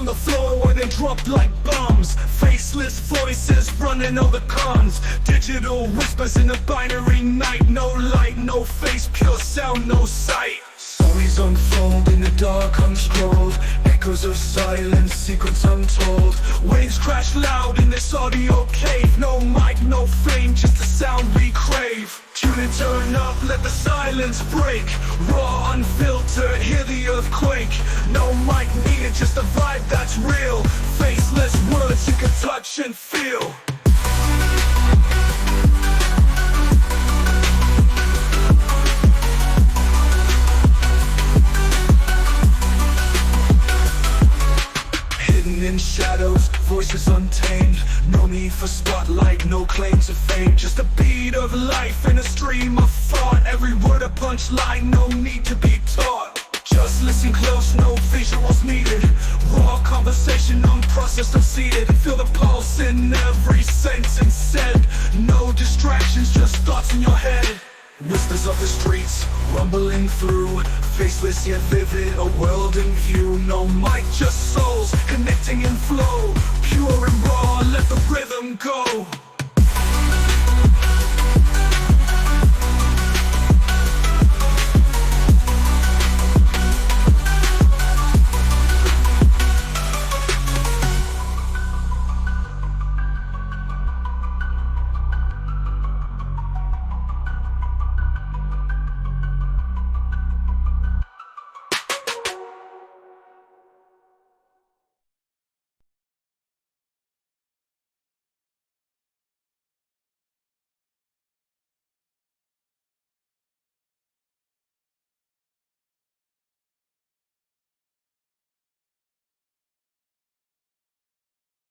the floor where they drop like bombs. Faceless voices running all the cons. Digital whispers in a binary night. No light, no face, pure sound, no sight. Stories unfold in the dark, unscrolled. Echoes of silence, secrets untold. Waves crash loud in this audio cave. No mic, no fame, just the sound we crave. Tune and turn up, let the silence break. Raw, unfiltered, hear the earthquake. No mic needed, just a vibe that's real. Faceless words you can touch and feel. In shadows, voices untamed. No need for spotlight, no claim to fame. Just a beat of life in a stream of thought. Every word a punchline, no need to be taught. Just listen close, no visuals needed. Raw conversation, unprocessed, unseated. Feel the pulse in every sentence said. No distractions, just thoughts in your head. Whispers of the streets, rumbling through. Faceless yet vivid, a world in view. No mic, just souls, connecting in flow. Pure and raw, let the rhythm go.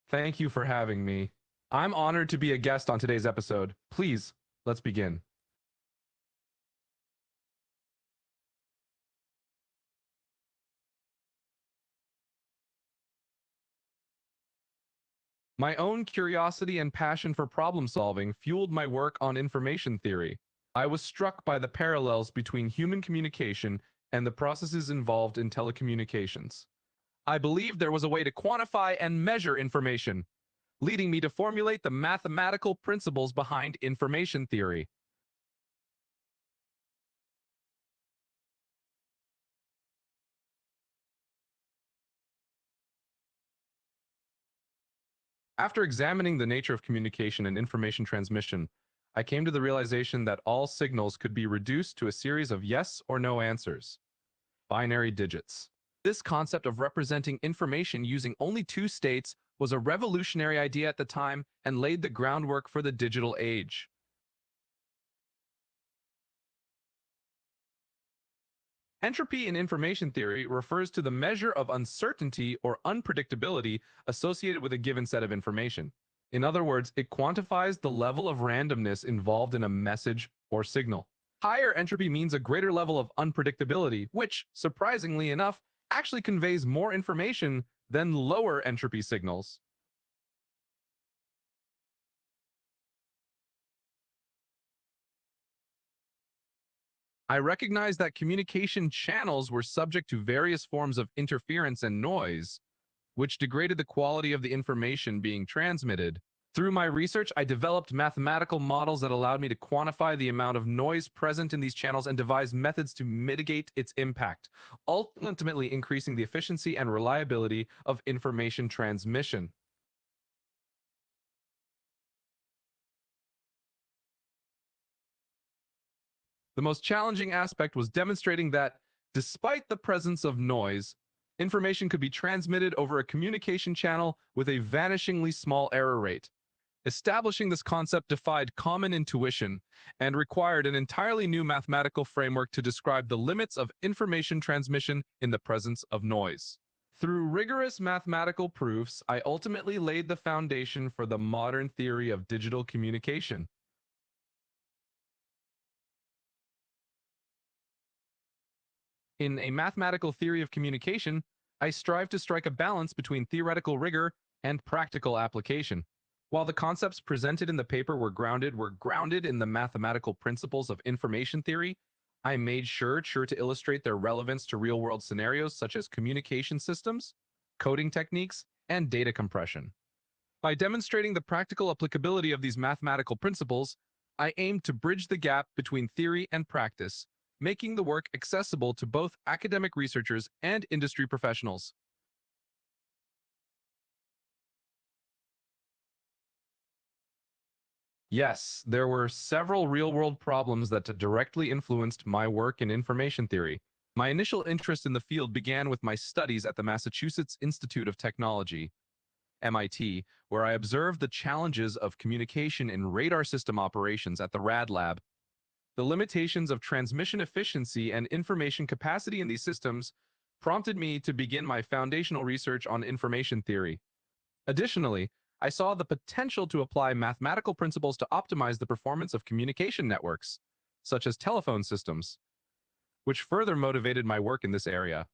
Thank you for having me. I'm honored to be a guest on today's episode. Please, let's begin. My own curiosity and passion for problem solving fueled my work on information theory. I was struck by the parallels between human communication and the processes involved in telecommunications. I believed there was a way to quantify and measure information, leading me to formulate the mathematical principles behind information theory. After examining the nature of communication and information transmission, I came to the realization that all signals could be reduced to a series of yes or no answers, binary digits. This concept of representing information using only two states was a revolutionary idea at the time and laid the groundwork for the digital age. Entropy in information theory refers to the measure of uncertainty or unpredictability associated with a given set of information. In other words, it quantifies the level of randomness involved in a message or signal. Higher entropy means a greater level of unpredictability, which, surprisingly enough, actually conveys more information than lower entropy signals. I recognized that communication channels were subject to various forms of interference and noise, which degraded the quality of the information being transmitted. Through my research, I developed mathematical models that allowed me to quantify the amount of noise present in these channels and devise methods to mitigate its impact, ultimately increasing the efficiency and reliability of information transmission. The most challenging aspect was demonstrating that, despite the presence of noise, information could be transmitted over a communication channel with a vanishingly small error rate. Establishing this concept defied common intuition and required an entirely new mathematical framework to describe the limits of information transmission in the presence of noise. Through rigorous mathematical proofs, I ultimately laid the foundation for the modern theory of digital communication. In a mathematical theory of communication, I strive to strike a balance between theoretical rigor and practical application. While the concepts presented in the paper were grounded in the mathematical principles of information theory, I made sure to illustrate their relevance to real-world scenarios such as communication systems, coding techniques, and data compression. By demonstrating the practical applicability of these mathematical principles, I aimed to bridge the gap between theory and practice, making the work accessible to both academic researchers and industry professionals. Yes, there were several real-world problems that directly influenced my work in information theory. My initial interest in the field began with my studies at the Massachusetts Institute of Technology, MIT, where I observed the challenges of communication in radar system operations at the RAD lab. The limitations of transmission efficiency and information capacity in these systems prompted me to begin my foundational research on information theory. Additionally, I saw the potential to apply mathematical principles to optimize the performance of communication networks, such as telephone systems, which further motivated my work in this area.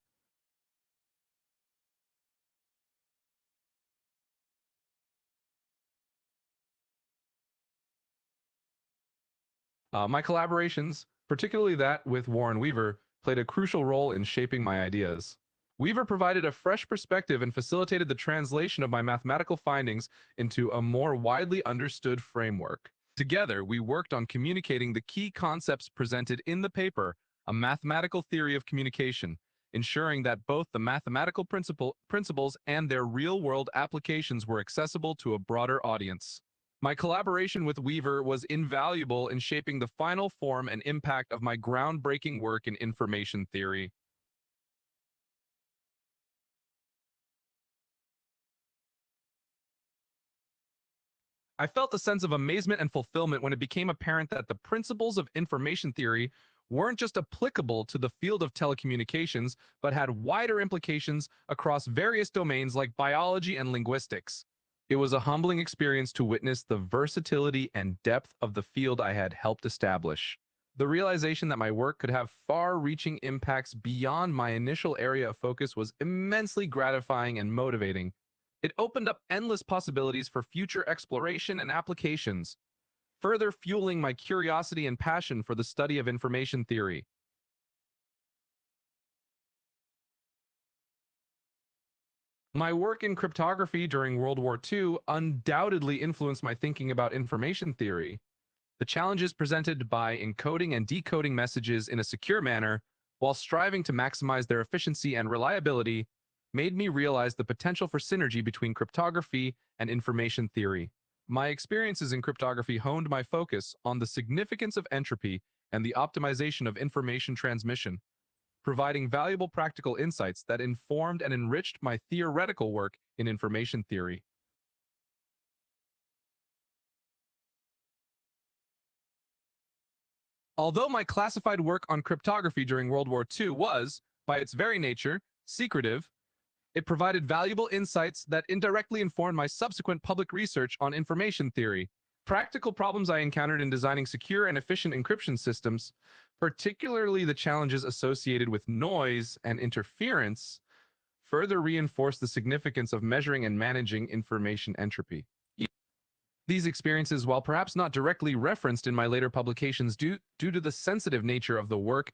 My collaborations, particularly that with Warren Weaver, played a crucial role in shaping my ideas. Weaver provided a fresh perspective and facilitated the translation of my mathematical findings into a more widely understood framework. Together, we worked on communicating the key concepts presented in the paper, A Mathematical Theory of Communication, ensuring that both the mathematical principles and their real-world applications were accessible to a broader audience. My collaboration with Weaver was invaluable in shaping the final form and impact of my groundbreaking work in information theory. I felt a sense of amazement and fulfillment when it became apparent that the principles of information theory weren't just applicable to the field of telecommunications, but had wider implications across various domains like biology and linguistics. It was a humbling experience to witness the versatility and depth of the field I had helped establish. The realization that my work could have far-reaching impacts beyond my initial area of focus was immensely gratifying and motivating. It opened up endless possibilities for future exploration and applications, further fueling my curiosity and passion for the study of information theory. My work in cryptography during World War II undoubtedly influenced my thinking about information theory. The challenges presented by encoding and decoding messages in a secure manner while striving to maximize their efficiency and reliability made me realize the potential for synergy between cryptography and information theory. My experiences in cryptography honed my focus on the significance of entropy and the optimization of information transmission, providing valuable practical insights that informed and enriched my theoretical work in information theory. Although my classified work on cryptography during World War II was, by its very nature, secretive, it provided valuable insights that indirectly informed my subsequent public research on information theory. Practical problems I encountered in designing secure and efficient encryption systems, particularly the challenges associated with noise and interference, further reinforced the significance of measuring and managing information entropy. These experiences, while perhaps not directly referenced in my later publications due to the sensitive nature of the work,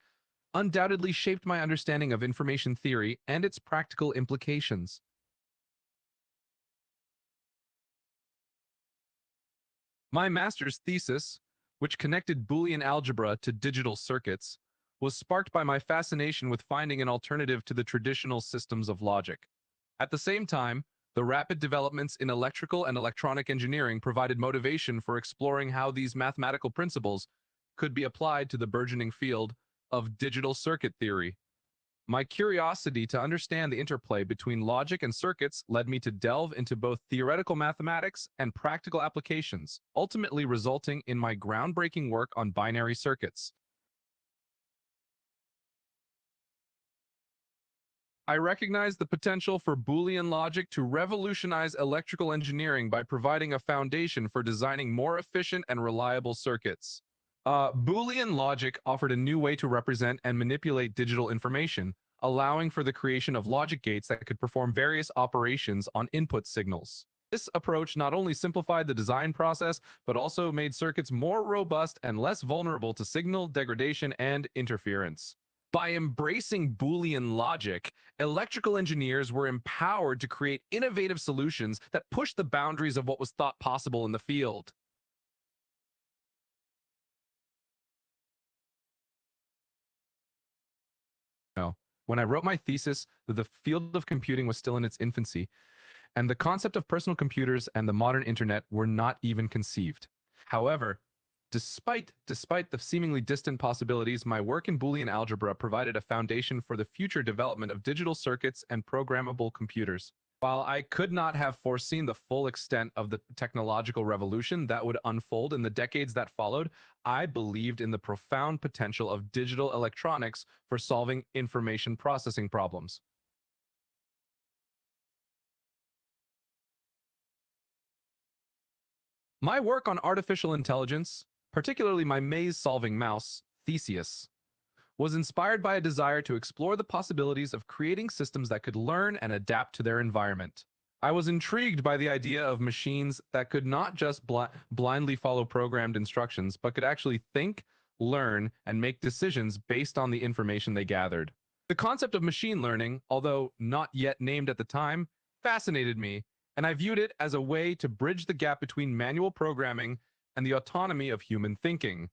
undoubtedly shaped my understanding of information theory and its practical implications. My master's thesis, which connected Boolean algebra to digital circuits, was sparked by my fascination with finding an alternative to the traditional systems of logic. At the same time, the rapid developments in electrical and electronic engineering provided motivation for exploring how these mathematical principles could be applied to the burgeoning field of digital circuit theory. My curiosity to understand the interplay between logic and circuits led me to delve into both theoretical mathematics and practical applications, ultimately resulting in my groundbreaking work on binary circuits. I recognize the potential for Boolean logic to revolutionize electrical engineering by providing a foundation for designing more efficient and reliable circuits. Boolean logic offered a new way to represent and manipulate digital information, allowing for the creation of logic gates that could perform various operations on input signals. This approach not only simplified the design process, but also made circuits more robust and less vulnerable to signal degradation and interference. By embracing Boolean logic, electrical engineers were empowered to create innovative solutions that pushed the boundaries of what was thought possible in the field. No. When I wrote my thesis, the field of computing was still in its infancy, and the concept of personal computers and the modern internet were not even conceived. However, despite the seemingly distant possibilities, my work in Boolean algebra provided a foundation for the future development of digital circuits and programmable computers. While I could not have foreseen the full extent of the technological revolution that would unfold in the decades that followed, I believed in the profound potential of digital electronics for solving information processing problems. My work on artificial intelligence, particularly my maze-solving mouse, Theseus, was inspired by a desire to explore the possibilities of creating systems that could learn and adapt to their environment. I was intrigued by the idea of machines that could not just blindly follow programmed instructions, but could actually think, learn, and make decisions based on the information they gathered. The concept of machine learning, although not yet named at the time, fascinated me, and I viewed it as a way to bridge the gap between manual programming and the autonomy of human thinking.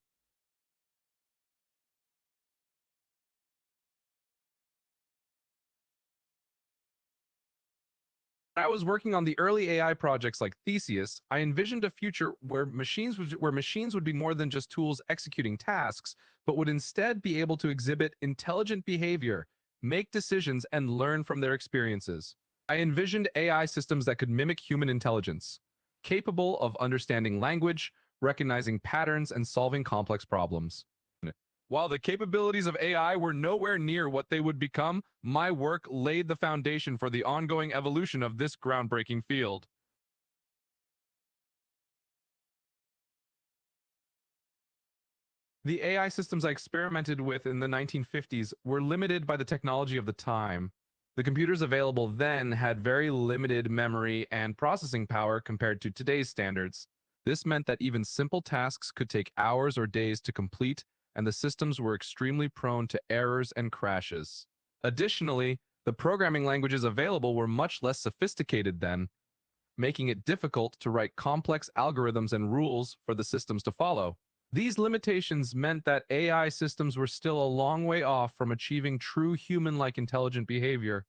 I was working on the early AI projects like Theseus, I envisioned a future where machines would be more than just tools executing tasks, but would instead be able to exhibit intelligent behavior, make decisions, and learn from their experiences. I envisioned AI systems that could mimic human intelligence, capable of understanding language, recognizing patterns, and solving complex problems. While the capabilities of AI were nowhere near what they would become, my work laid the foundation for the ongoing evolution of this groundbreaking field. The AI systems I experimented with in the 1950s were limited by the technology of the time. The computers available then had very limited memory and processing power compared to today's standards. This meant that even simple tasks could take hours or days to complete, and the systems were extremely prone to errors and crashes. Additionally, the programming languages available were much less sophisticated then, making it difficult to write complex algorithms and rules for the systems to follow. These limitations meant that AI systems were still a long way off from achieving true human-like intelligent behavior.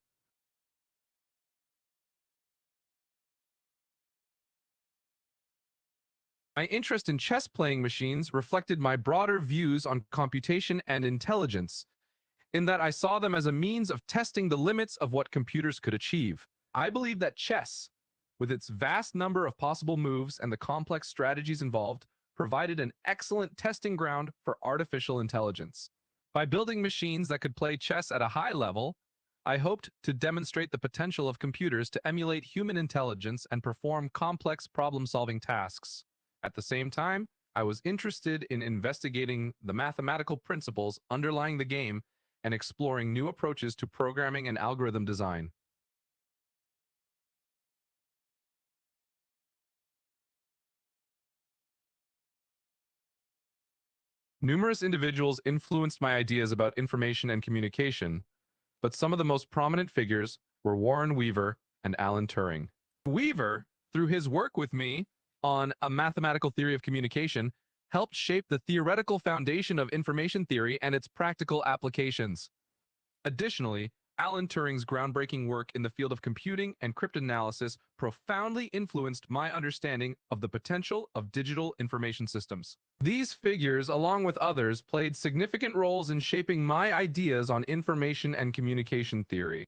My interest in chess-playing machines reflected my broader views on computation and intelligence, in that I saw them as a means of testing the limits of what computers could achieve. I believe that chess, with its vast number of possible moves and the complex strategies involved, provided an excellent testing ground for artificial intelligence. By building machines that could play chess at a high level, I hoped to demonstrate the potential of computers to emulate human intelligence and perform complex problem-solving tasks. At the same time, I was interested in investigating the mathematical principles underlying the game and exploring new approaches to programming and algorithm design. Numerous individuals influenced my ideas about information and communication, but some of the most prominent figures were Warren Weaver and Alan Turing. Weaver, through his work with me on a mathematical theory of communication, helped shape the theoretical foundation of information theory and its practical applications. Additionally, Alan Turing's groundbreaking work in the field of computing and cryptanalysis profoundly influenced my understanding of the potential of digital information systems. These figures, along with others, played significant roles in shaping my ideas on information and communication theory.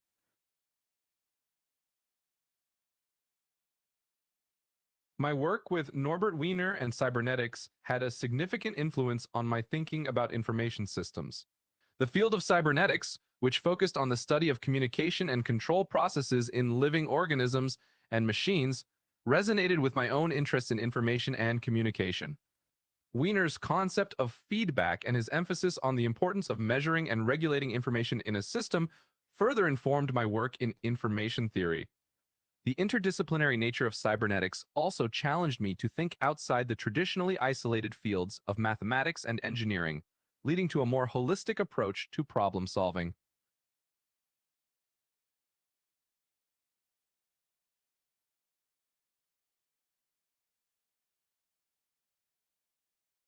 My work with Norbert Wiener and cybernetics had a significant influence on my thinking about information systems. The field of cybernetics, which focused on the study of communication and control processes in living organisms and machines, resonated with my own interest in information and communication. Wiener's concept of feedback and his emphasis on the importance of measuring and regulating information in a system further informed my work in information theory. The interdisciplinary nature of cybernetics also challenged me to think outside the traditionally isolated fields of mathematics and engineering, leading to a more holistic approach to problem solving.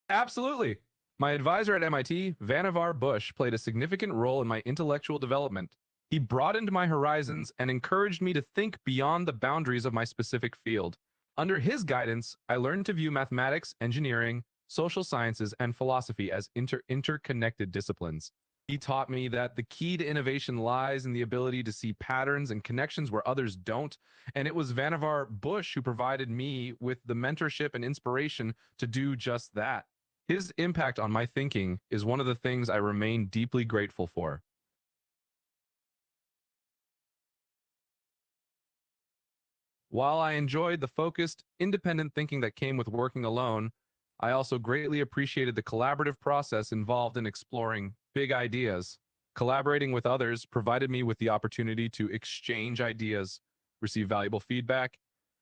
Absolutely. My advisor at MIT, Vannevar Bush, played a significant role in my intellectual development. He broadened my horizons and encouraged me to think beyond the boundaries of my specific field. Under his guidance, I learned to view mathematics, engineering, social sciences, and philosophy as interconnected disciplines. He taught me that the key to innovation lies in the ability to see patterns and connections where others don't, and it was Vannevar Bush who provided me with the mentorship and inspiration to do just that. His impact on my thinking is one of the things I remain deeply grateful for. While I enjoyed the focused, independent thinking that came with working alone, I also greatly appreciated the collaborative process involved in exploring big ideas. Collaborating with others provided me with the opportunity to exchange ideas, receive valuable feedback,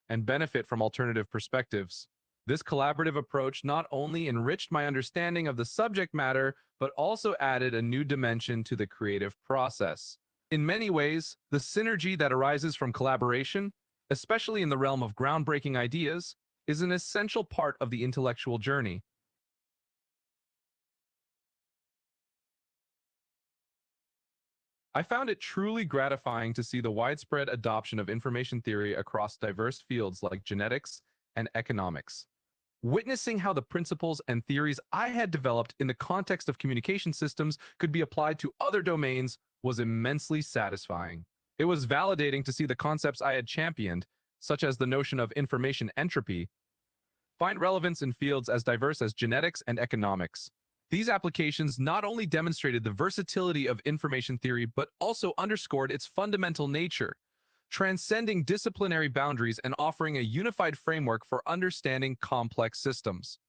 and benefit from alternative perspectives. This collaborative approach not only enriched my understanding of the subject matter, but also added a new dimension to the creative process. In many ways, the synergy that arises from collaboration, especially in the realm of groundbreaking ideas, is an essential part of the intellectual journey. I found it truly gratifying to see the widespread adoption of information theory across diverse fields like genetics and economics. Witnessing how the principles and theories I had developed in the context of communication systems could be applied to other domains was immensely satisfying. It was validating to see the concepts I had championed, such as the notion of information entropy, find relevance in fields as diverse as genetics and economics. These applications not only demonstrated the versatility of information theory, but also underscored its fundamental nature, transcending disciplinary boundaries and offering a unified framework for understanding complex systems.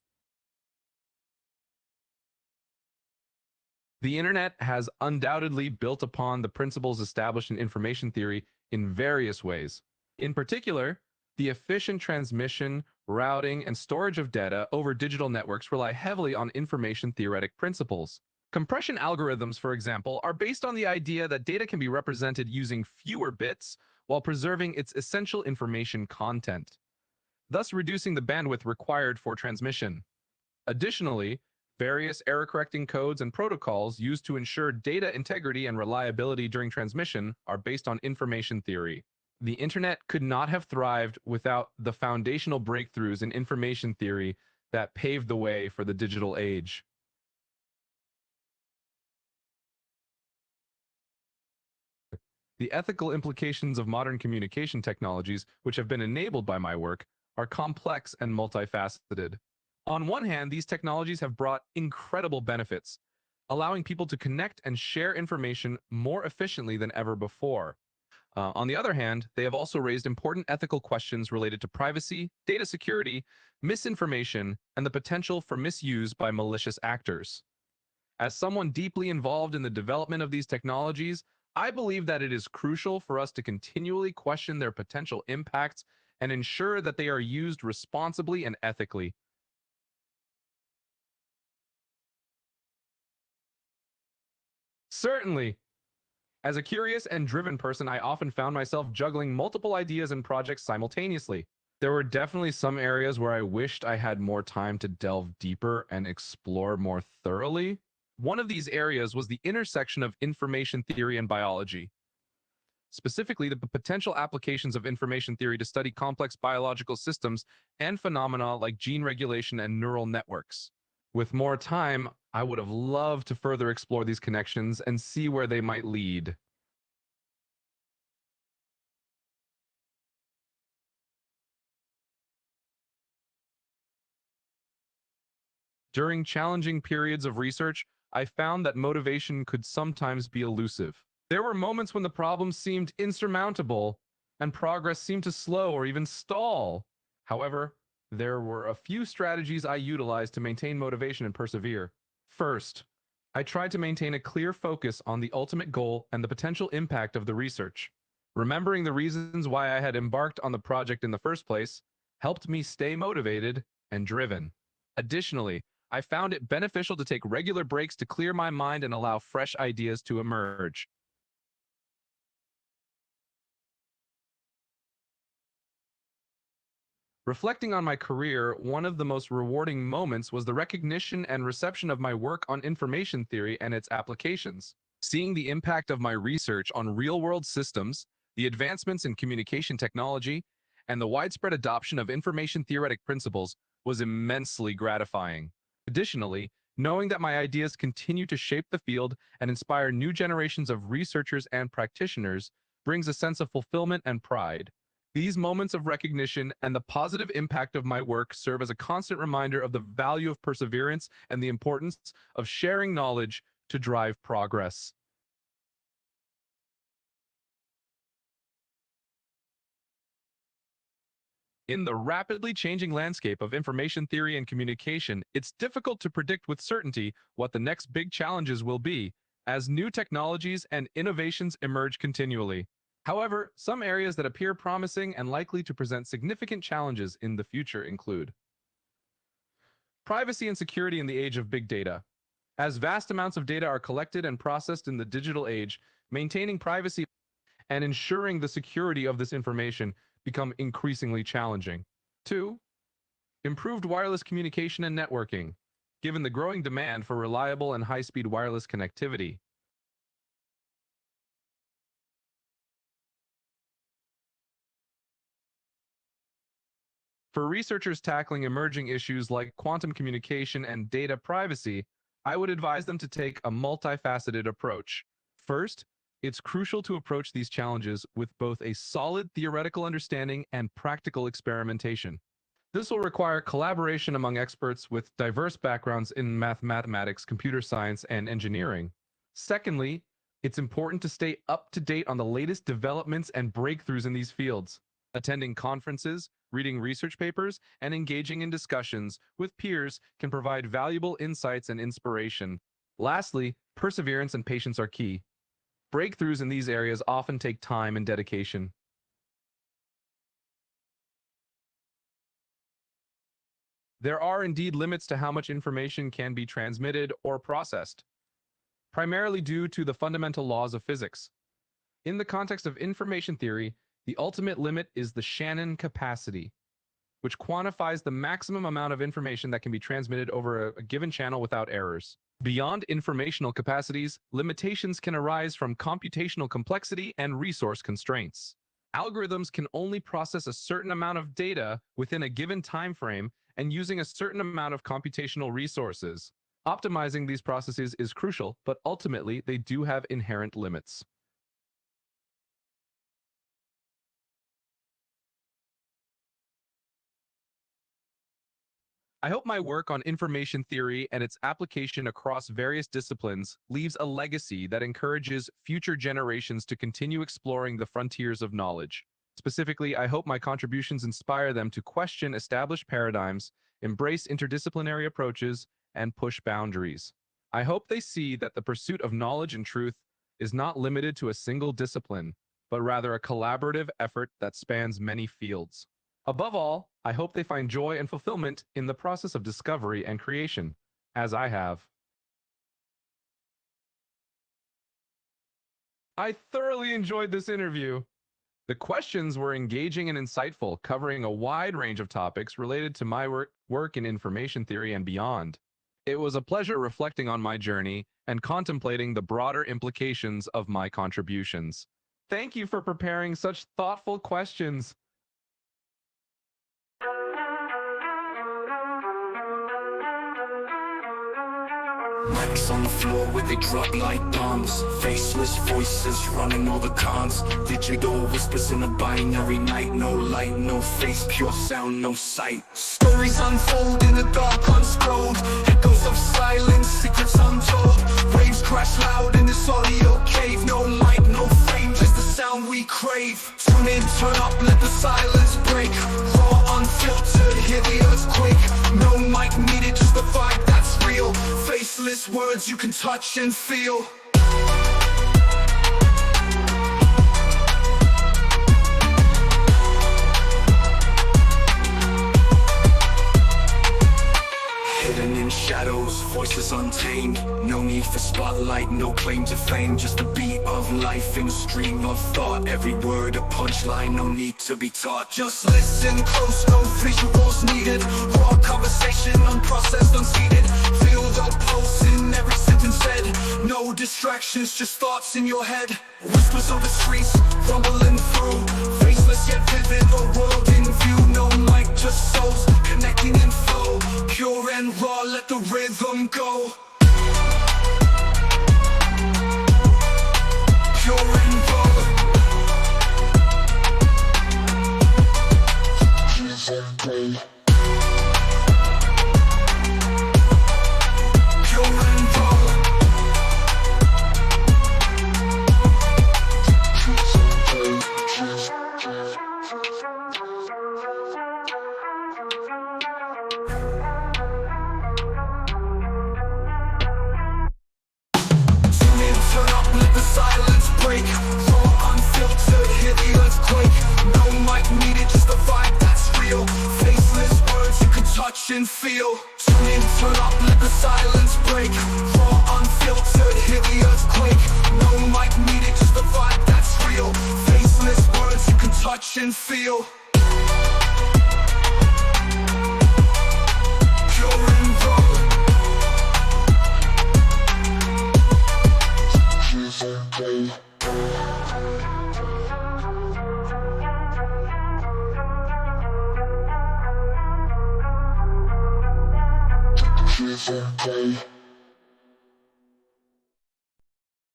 The internet has undoubtedly built upon the principles established in information theory in various ways. In particular, the efficient transmission, routing, and storage of data over digital networks rely heavily on information theoretic principles. Compression algorithms, for example, are based on the idea that data can be represented using fewer bits while preserving its essential information content, thus reducing the bandwidth required for transmission. Additionally, various error-correcting codes and protocols used to ensure data integrity and reliability during transmission are based on information theory. The internet could not have thrived without the foundational breakthroughs in information theory that paved the way for the digital age. The ethical implications of modern communication technologies, which have been enabled by my work, are complex and multifaceted. On one hand, these technologies have brought incredible benefits, allowing people to connect and share information more efficiently than ever before. On the other hand, they have also raised important ethical questions related to privacy, data security, misinformation, and the potential for misuse by malicious actors. As someone deeply involved in the development of these technologies, I believe that it is crucial for us to continually question their potential impacts and ensure that they are used responsibly and ethically. Certainly, as a curious and driven person, I often found myself juggling multiple ideas and projects simultaneously. There were definitely some areas where I wished I had more time to delve deeper and explore more thoroughly. One of these areas was the intersection of information theory and biology, specifically the potential applications of information theory to study complex biological systems and phenomena like gene regulation and neural networks. With more time, I would have loved to further explore these connections and see where they might lead. During challenging periods of research, I found that motivation could sometimes be elusive. There were moments when the problems seemed insurmountable and progress seemed to slow or even stall. However, there were a few strategies I utilized to maintain motivation and persevere. First, I tried to maintain a clear focus on the ultimate goal and the potential impact of the research. Remembering the reasons why I had embarked on the project in the first place helped me stay motivated and driven. Additionally, I found it beneficial to take regular breaks to clear my mind and allow fresh ideas to emerge. Reflecting on my career, one of the most rewarding moments was the recognition and reception of my work on information theory and its applications. Seeing the impact of my research on real-world systems, the advancements in communication technology, and the widespread adoption of information theoretic principles was immensely gratifying. Additionally, knowing that my ideas continue to shape the field and inspire new generations of researchers and practitioners brings a sense of fulfillment and pride. These moments of recognition and the positive impact of my work serve as a constant reminder of the value of perseverance and the importance of sharing knowledge to drive progress. In the rapidly changing landscape of information theory and communication, it's difficult to predict with certainty what the next big challenges will be, as new technologies and innovations emerge continually. However, some areas that appear promising and likely to present significant challenges in the future include privacy and security in the age of big data. As vast amounts of data are collected and processed in the digital age, maintaining privacy and ensuring the security of this information become increasingly challenging. 2. Improved wireless communication and networking. Given the growing demand for reliable and high-speed wireless connectivity, for researchers tackling emerging issues like quantum communication and data privacy, I would advise them to take a multifaceted approach. First, it's crucial to approach these challenges with both a solid theoretical understanding and practical experimentation. This will require collaboration among experts with diverse backgrounds in mathematics, computer science, and engineering. Secondly, it's important to stay up to date on the latest developments and breakthroughs in these fields. Attending conferences, reading research papers, and engaging in discussions with peers can provide valuable insights and inspiration. Lastly, perseverance and patience are key. Breakthroughs in these areas often take time and dedication. There are indeed limits to how much information can be transmitted or processed, primarily due to the fundamental laws of physics. In the context of information theory, the ultimate limit is the Shannon capacity, which quantifies the maximum amount of information that can be transmitted over a given channel without errors. Beyond informational capacities, limitations can arise from computational complexity and resource constraints. Algorithms can only process a certain amount of data within a given time frame and using a certain amount of computational resources. Optimizing these processes is crucial, but ultimately they do have inherent limits. I hope my work on information theory and its application across various disciplines leaves a legacy that encourages future generations to continue exploring the frontiers of knowledge. Specifically, I hope my contributions inspire them to question established paradigms, embrace interdisciplinary approaches, and push boundaries. I hope they see that the pursuit of knowledge and truth is not limited to a single discipline, but rather a collaborative effort that spans many fields. Above all, I hope they find joy and fulfillment in the process of discovery and creation, as I have. I thoroughly enjoyed this interview. The questions were engaging and insightful, covering a wide range of topics related to my work in information theory and beyond. It was a pleasure reflecting on my journey and contemplating the broader implications of my contributions. Thank you for preparing such thoughtful questions. Mics on the floor where they drop like bombs. Faceless voices running all the cons. Digital whispers in a binary night. No light, no face, pure sound, no sight. Stories unfold in the dark, unscrolled. Echoes of silence, secrets untold. Waves crash loud in this audio cave. No light, no frame, just the sound we crave. Tune in, turn up, let the silence break. Raw, unfiltered, hear the earthquake. No mic needed, just the vibe that's real. Faceless words you can touch and feel. hidden in shadows, voices untamed. No need for spotlight, no claim to fame. Just a beat of life in a stream of thought. Every word a punchline, no need to be taught. Just listen close, no visuals needed. Raw conversation, unprocessed, unseated. Feel the pulse in every sentence said. No distractions, just thoughts in your head. Whispers of the streets, rumbling through. Faceless yet vivid, a world in view. No mic, just souls, connecting in flow. Pure and raw, let the rhythm go. Pure and raw. Pure and raw. Silence break, raw, unfiltered, hear the earthquake. No mic needed, just a vibe that's real. Faceless words you can touch and feel. Tune in, turn up, let the silence break. Raw, unfiltered, hear the earthquake. No mic needed, just a vibe that's real. Faceless words you can touch and feel.